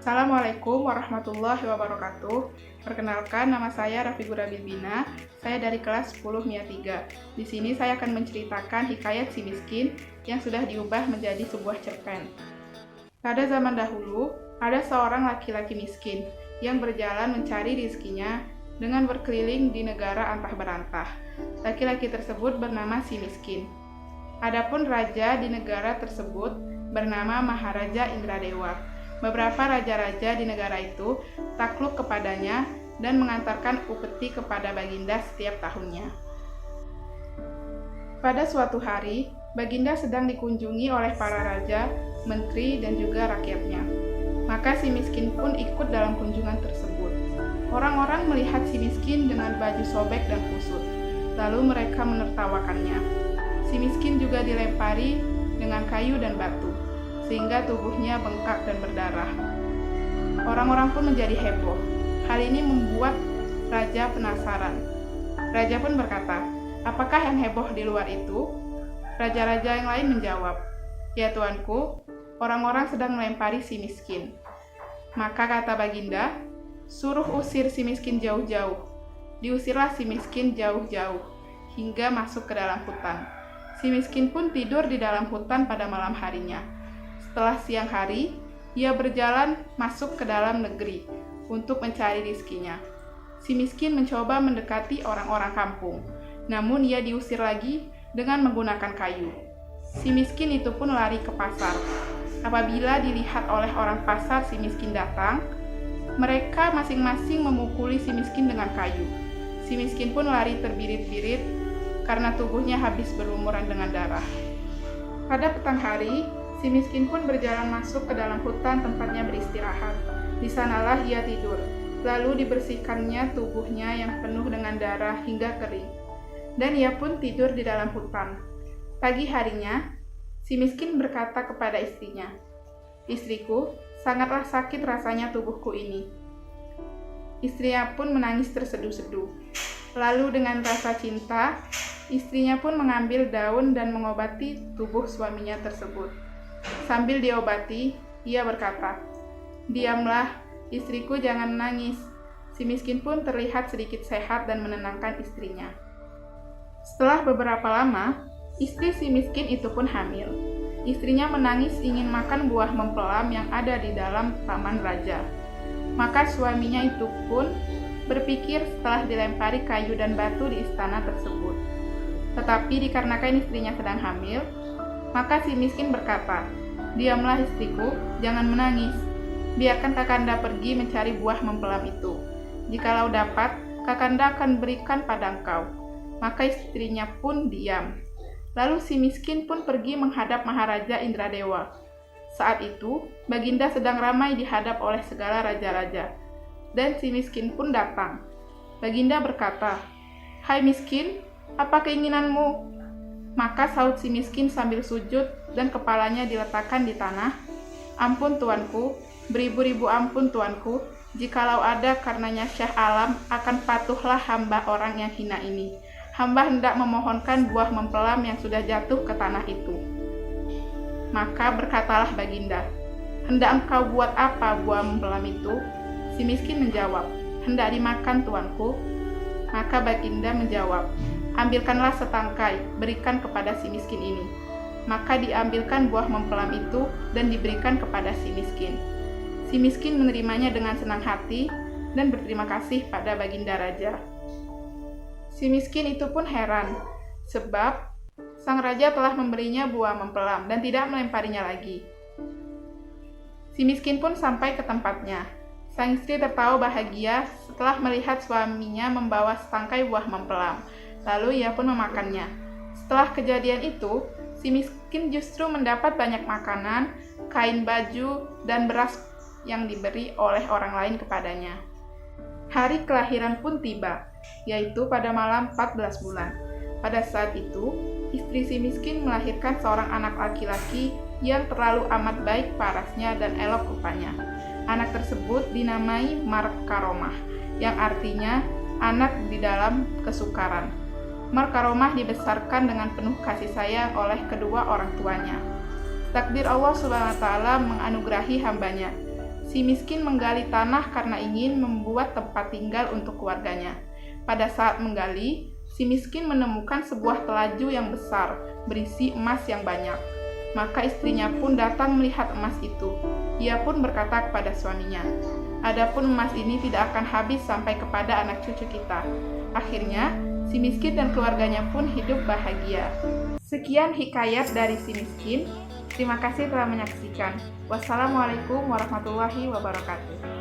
Assalamualaikum warahmatullahi wabarakatuh. Perkenalkan, nama saya Rafigura Bilbina. Saya dari kelas 10 MIA 3. Di sini saya akan menceritakan hikayat si miskin yang sudah diubah menjadi sebuah cerpen. Pada zaman dahulu, ada seorang laki-laki miskin yang berjalan mencari rizkinya dengan berkeliling di negara antah berantah. Laki-laki tersebut bernama si miskin. Adapun raja di negara tersebut bernama Maharaja Indradewa. Beberapa raja-raja di negara itu takluk kepadanya dan mengantarkan upeti kepada Baginda setiap tahunnya. Pada suatu hari, Baginda sedang dikunjungi oleh para raja, menteri, dan juga rakyatnya. Maka si miskin pun ikut dalam kunjungan tersebut. Orang-orang melihat si miskin dengan baju sobek dan kusut, lalu mereka menertawakannya. Si miskin juga dilempari dengan kayu dan batu, sehingga tubuhnya bengkak dan berdarah. Orang-orang pun menjadi heboh. Hal ini membuat raja penasaran. Raja pun berkata, "Apakah yang heboh di luar itu?" Raja-raja yang lain menjawab, "Ya tuanku, orang-orang sedang melempari si miskin." Maka kata Baginda, "Suruh usir si miskin jauh-jauh." Diusirlah si miskin jauh-jauh, hingga masuk ke dalam hutan. Si miskin pun tidur di dalam hutan pada malam harinya. Setelah siang hari, ia berjalan masuk ke dalam negeri untuk mencari rizkinya. Si miskin mencoba mendekati orang-orang kampung, namun ia diusir lagi dengan menggunakan kayu. Si miskin itu pun lari ke pasar. Apabila dilihat oleh orang pasar si miskin datang, mereka masing-masing memukuli si miskin dengan kayu. Si miskin pun lari terbirit-birit karena tubuhnya habis berlumuran dengan darah. Pada petang hari, si miskin pun berjalan masuk ke dalam hutan tempatnya beristirahat. Di sanalah ia tidur, lalu dibersihkannya tubuhnya yang penuh dengan darah hingga kering. Dan ia pun tidur di dalam hutan. Pagi harinya, si miskin berkata kepada istrinya, "Istriku, sangatlah sakit rasanya tubuhku ini." Istrinya pun menangis terseduh-seduh. Lalu dengan rasa cinta, istrinya pun mengambil daun dan mengobati tubuh suaminya tersebut. Sambil diobati, ia berkata, "Diamlah, istriku, jangan menangis." Si miskin pun terlihat sedikit sehat dan menenangkan istrinya. Setelah beberapa lama, istri si miskin itu pun hamil. Istrinya menangis ingin makan buah mempelam yang ada di dalam taman raja. Maka suaminya itu pun berpikir setelah dilempari kayu dan batu di istana tersebut. Tetapi dikarenakan istrinya sedang hamil, maka si miskin berkata, "Diamlah istriku, jangan menangis. Biarkan Kakanda pergi mencari buah mempelam itu. Jikalau dapat, Kakanda akan berikan pada engkau." Maka istrinya pun diam. Lalu si miskin pun pergi menghadap Maharaja Indradewa. Saat itu, Baginda sedang ramai dihadap oleh segala raja-raja. Dan si miskin pun datang. Baginda berkata, "Hai miskin, apa keinginanmu?" Maka saut si miskin sambil sujud dan kepalanya diletakkan di tanah, "Ampun tuanku, beribu-ribu ampun tuanku, jikalau ada karenanya Syah Alam akan patuhlah hamba orang yang hina ini. Hamba hendak memohonkan buah mempelam yang sudah jatuh ke tanah itu." Maka berkatalah Baginda, "Hendak engkau buat apa buah mempelam itu?" Si miskin menjawab, "Hendak dimakan tuanku." Maka Baginda menjawab, "Ambilkanlah setangkai, berikan kepada si miskin ini." Maka diambilkan buah mempelam itu dan diberikan kepada si miskin. Si miskin menerimanya dengan senang hati dan berterima kasih pada Baginda Raja. Si miskin itu pun heran, sebab sang raja telah memberinya buah mempelam dan tidak melemparinya lagi. Si miskin pun sampai ke tempatnya. Sang istri tertawa bahagia setelah melihat suaminya membawa setangkai buah mempelam. Lalu ia pun memakannya. Setelah kejadian itu, si miskin justru mendapat banyak makanan, kain baju, dan beras yang diberi oleh orang lain kepadanya. Hari kelahiran pun tiba, yaitu pada malam 14 bulan. Pada saat itu, istri si miskin melahirkan seorang anak laki-laki yang terlalu amat baik parasnya dan elok rupanya. Anak tersebut dinamai Markaromah, yang artinya anak di dalam kesukaran. Markaromah dibesarkan dengan penuh kasih sayang oleh kedua orang tuanya. Takdir Allah Subhanahu wa Ta'ala menganugerahi hambanya. Si miskin menggali tanah karena ingin membuat tempat tinggal untuk keluarganya. Pada saat menggali, si miskin menemukan sebuah telaju yang besar, berisi emas yang banyak. Maka istrinya pun datang melihat emas itu. Ia pun berkata kepada suaminya, "Adapun emas ini tidak akan habis sampai kepada anak cucu kita." Akhirnya, si miskin dan keluarganya pun hidup bahagia. Sekian hikayat dari si miskin. Terima kasih telah menyaksikan. Wassalamualaikum warahmatullahi wabarakatuh.